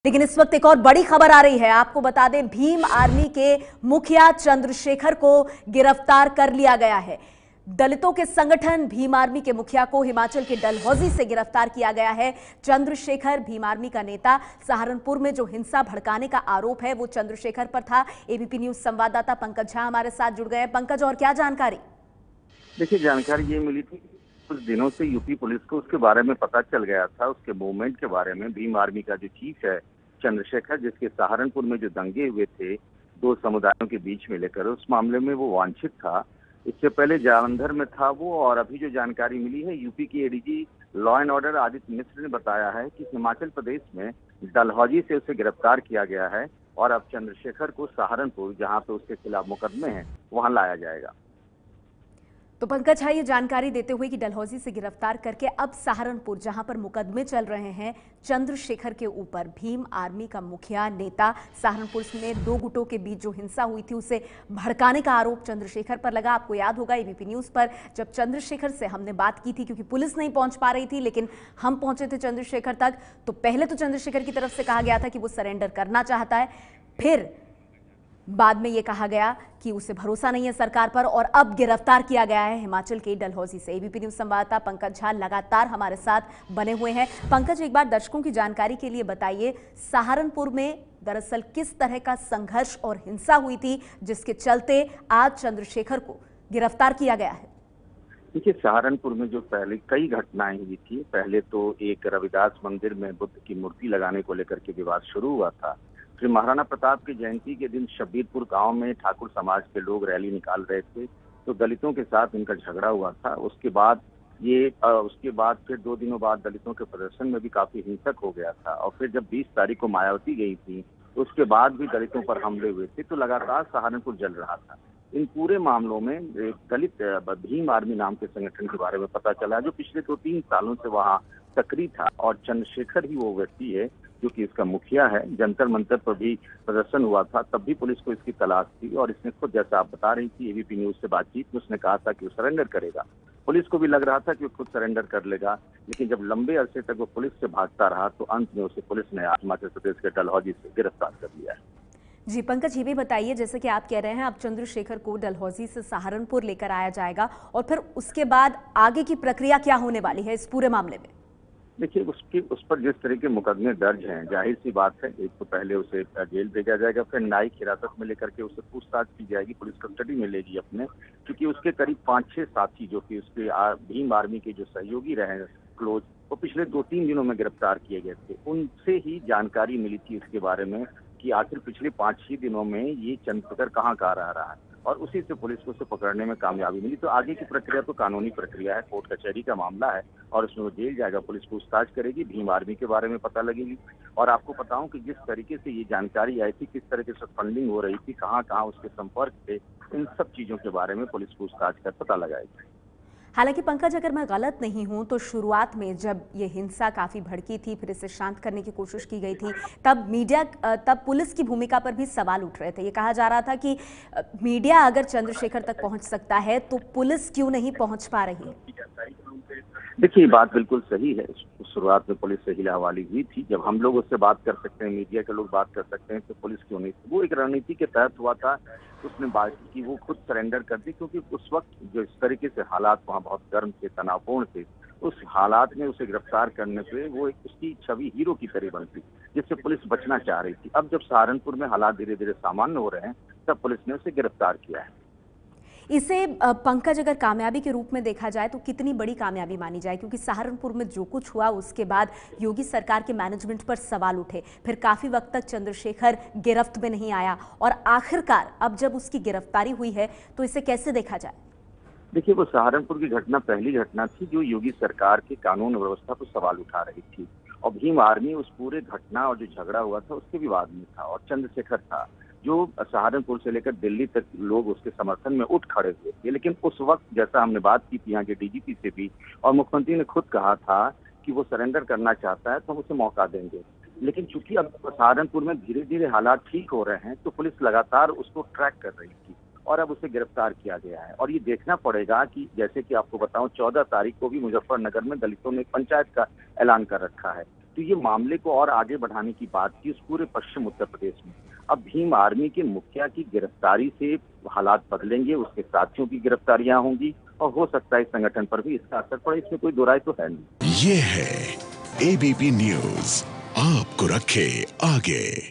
लेकिन इस वक्त एक और बड़ी खबर आ रही है। आपको बता दें, भीम आर्मी के मुखिया चंद्रशेखर को गिरफ्तार कर लिया गया है। दलितों के संगठन भीम आर्मी के मुखिया को हिमाचल के डलहौजी से गिरफ्तार किया गया है। चंद्रशेखर भीम आर्मी का नेता। सहारनपुर में जो हिंसा भड़काने का आरोप है वो चंद्रशेखर पर था। एबीपी न्यूज संवाददाता पंकज झा हमारे साथ जुड़ गए हैं। पंकज, और क्या जानकारी? देखिए, जानकारी ये मिली थी कुछ दिनों से यूपी पुलिस को उसके बारे में पता चल गया था, उसके मूवमेंट के बारे में। भीम आर्मी का जो चीफ है चंद्रशेखर, जिसके सहारनपुर में जो दंगे हुए थे दो समुदायों के बीच में लेकर, उस मामले में वो वांछित था। इससे पहले जालंधर में था वो। और अभी जो जानकारी मिली है, यूपी की ADG law and order Aditya Mishra ने बताया है कि हिमाचल प्रदेश में डलहौजी से उसे गिरफ्तार किया गया है और अब चंद्रशेखर को सहारनपुर, जहां पे उसके खिलाफ मुकदमे हैं, वहां लाया जाएगा। तो पंकज, ये जानकारी देते हुए कि डलहौजी से गिरफ्तार करके अब सहारनपुर, जहां पर मुकदमे चल रहे हैं चंद्रशेखर के ऊपर, भीम आर्मी का मुखिया नेता, सहारनपुर में दो गुटों के बीच जो हिंसा हुई थी उसे भड़काने का आरोप चंद्रशेखर पर लगा। आपको याद होगा एबीपी न्यूज पर जब चंद्रशेखर से हमने बात की थी, क्योंकि पुलिस नहीं पहुंच पा रही थी, लेकिन हम पहुंचे थे चंद्रशेखर तक, तो पहले तो चंद्रशेखर की तरफ से कहा गया था कि वो सरेंडर करना चाहता है, फिर बाद में यह कहा गया कि उसे भरोसा नहीं है सरकार पर, और अब गिरफ्तार किया गया है हिमाचल के डलहौजी से। एबीपी न्यूज संवाददाता पंकज झा लगातार हमारे साथ बने हुए हैं। पंकज, एक बार दर्शकों की जानकारी के लिए बताइए, सहारनपुर में दरअसल किस तरह का संघर्ष और हिंसा हुई थी जिसके चलते आज चंद्रशेखर को गिरफ्तार किया गया है? देखिए, सहारनपुर में जो पहले कई घटनाएं हुई थी, पहले तो एक रविदास मंदिर में बुद्ध की मूर्ति लगाने को लेकर के विवाद शुरू हुआ था। फिर महाराणा प्रताप की जयंती के दिन शब्बीरपुर गांव में ठाकुर समाज के लोग रैली निकाल रहे थे, तो दलितों के साथ इनका झगड़ा हुआ था। उसके बाद फिर 2 दिनों बाद दलितों के प्रदर्शन में भी काफी हिंसक हो गया था। और फिर जब 20 तारीख को मायावती गई थी, तो उसके बाद भी दलितों पर हमले हुए थे। तो लगातार सहारनपुर जल रहा था। इन पूरे मामलों में एक दलित भीम आर्मी नाम के संगठन के बारे में पता चला, जो पिछले 2-3 सालों से वहाँ सक्रिय था। और चंद्रशेखर ही वो व्यक्ति है जो कि इसका मुखिया है। जंतर मंतर पर भी प्रदर्शन हुआ था, तब भी पुलिस को इसकी तलाश थी। और इसने खुद, जैसा आप बता रही थी एबीपी न्यूज से बातचीत में, उसने कहा था कि वो सरेंडर करेगा। पुलिस को भी लग रहा था कि वो खुद सरेंडर कर लेगा, लेकिन जब लंबे अरसे तक वो पुलिस से भागता रहा, तो अंत में उसे पुलिस ने हिमाचल प्रदेश के डलहौजी से गिरफ्तार कर लिया है। जी पंकज, ये भी बताइए, जैसे कि आप कह रहे हैं अब चंद्रशेखर को डलहौजी से सहारनपुर लेकर आया जाएगा, और फिर उसके बाद आगे की प्रक्रिया क्या होने वाली है इस पूरे मामले में? देखिए, उस पर जिस तरह के मुकदमे दर्ज हैं, जाहिर सी बात है, एक तो पहले उसे जेल भेजा जाएगा, फिर न्यायिक हिरासत में लेकर के उससे पूछताछ की जाएगी, पुलिस कस्टडी में लेगी अपने, क्योंकि उसके करीब 5-6 साथी जो कि उसके भीम आर्मी के जो सहयोगी रहे क्लोज, वो पिछले 2-3 दिनों में गिरफ्तार किए गए थे। उनसे ही जानकारी मिली थी इसके बारे में कि आखिर पिछले 5-6 दिनों में ये चंद्रशेखर कहाँ रह रहा है, और उसी से पुलिस को उसे पकड़ने में कामयाबी मिली। तो आगे की प्रक्रिया तो कानूनी प्रक्रिया है, कोर्ट कचहरी का मामला है, और उसमें वो जेल जाएगा, पुलिस पूछताछ करेगी, भीम आर्मी के बारे में पता लगेगी। और आपको बताऊं कि जिस तरीके से ये जानकारी आई थी, किस तरीके से फंडिंग हो रही थी, कहाँ कहाँ उसके संपर्क थे, इन सब चीजों के बारे में पुलिस पूछताछ कर पता लगाएगी। हालांकि पंकज, अगर मैं गलत नहीं हूं तो शुरुआत में जब ये हिंसा काफी भड़की थी, फिर इसे शांत करने की कोशिश की गई थी, तब पुलिस की भूमिका पर भी सवाल उठ रहे थे। ये कहा जा रहा था कि मीडिया अगर चंद्रशेखर तक पहुंच सकता है तो पुलिस क्यों नहीं पहुंच पा रही? देखिए, बात बिल्कुल सही है। शुरुआत में पुलिस से हिला हवाली हुई थी। जब हम लोग उससे बात कर सकते हैं, मीडिया के लोग बात कर सकते हैं, तो पुलिस क्यों नहीं? वो एक रणनीति के तहत हुआ था। उसने बात की, वो खुद सरेंडर कर दी, क्योंकि उस वक्त जो इस तरीके से हालात वहाँ बहुत गर्म थे, तनावपूर्ण थे, उस हालात में उसे गिरफ्तार करने पे वो एक उसकी छवि हीरो की तरह बनती, जिससे पुलिस बचना चाह रही थी। अब जब सहारनपुर में हालात धीरे धीरे सामान्य हो रहे हैं, तब पुलिस ने उसे गिरफ्तार किया है। इसे पंकज, अगर कामयाबी के रूप में देखा जाए तो कितनी बड़ी कामयाबी मानी जाए? क्योंकि सहारनपुर में जो कुछ हुआ उसके बाद योगी सरकार के मैनेजमेंट पर सवाल उठे, फिर काफी वक्त तक चंद्रशेखर गिरफ्त में नहीं आया, और आखिरकार अब जब उसकी गिरफ्तारी हुई है तो इसे कैसे देखा जाए? देखिए, वो सहारनपुर की घटना पहली घटना थी जो योगी सरकार के कानून व्यवस्था पर सवाल उठा रही थी, और भीम आर्मी उस पूरे घटना और जो झगड़ा हुआ था उसके विवाद में था, और चंद्रशेखर था जो सहारनपुर से लेकर दिल्ली तक लोग उसके समर्थन में उठ खड़े हुए थे। लेकिन उस वक्त, जैसा हमने बात की थी यहाँ के डीजीपी से भी, और मुख्यमंत्री ने खुद कहा था कि वो सरेंडर करना चाहता है तो हम उसे मौका देंगे। लेकिन चूंकि अब सहारनपुर में धीरे धीरे हालात ठीक हो रहे हैं, तो पुलिस लगातार उसको ट्रैक कर रही थी, और अब उसे गिरफ्तार किया गया है। और ये देखना पड़ेगा कि, जैसे कि आपको बताऊं, 14 तारीख को भी मुजफ्फरनगर में दलितों ने पंचायत का ऐलान कर रखा है। तो ये मामले को और आगे बढ़ाने की बात की उस पूरे पश्चिम उत्तर प्रदेश में। अब भीम आर्मी के मुखिया की गिरफ्तारी से हालात बदलेंगे, उसके साथियों की गिरफ्तारियां होंगी और हो सकता है इस संगठन पर भी इसका असर पड़े, इसमें कोई दो राय तो है नहीं। ये है एबीपी न्यूज, आपको रखे आगे।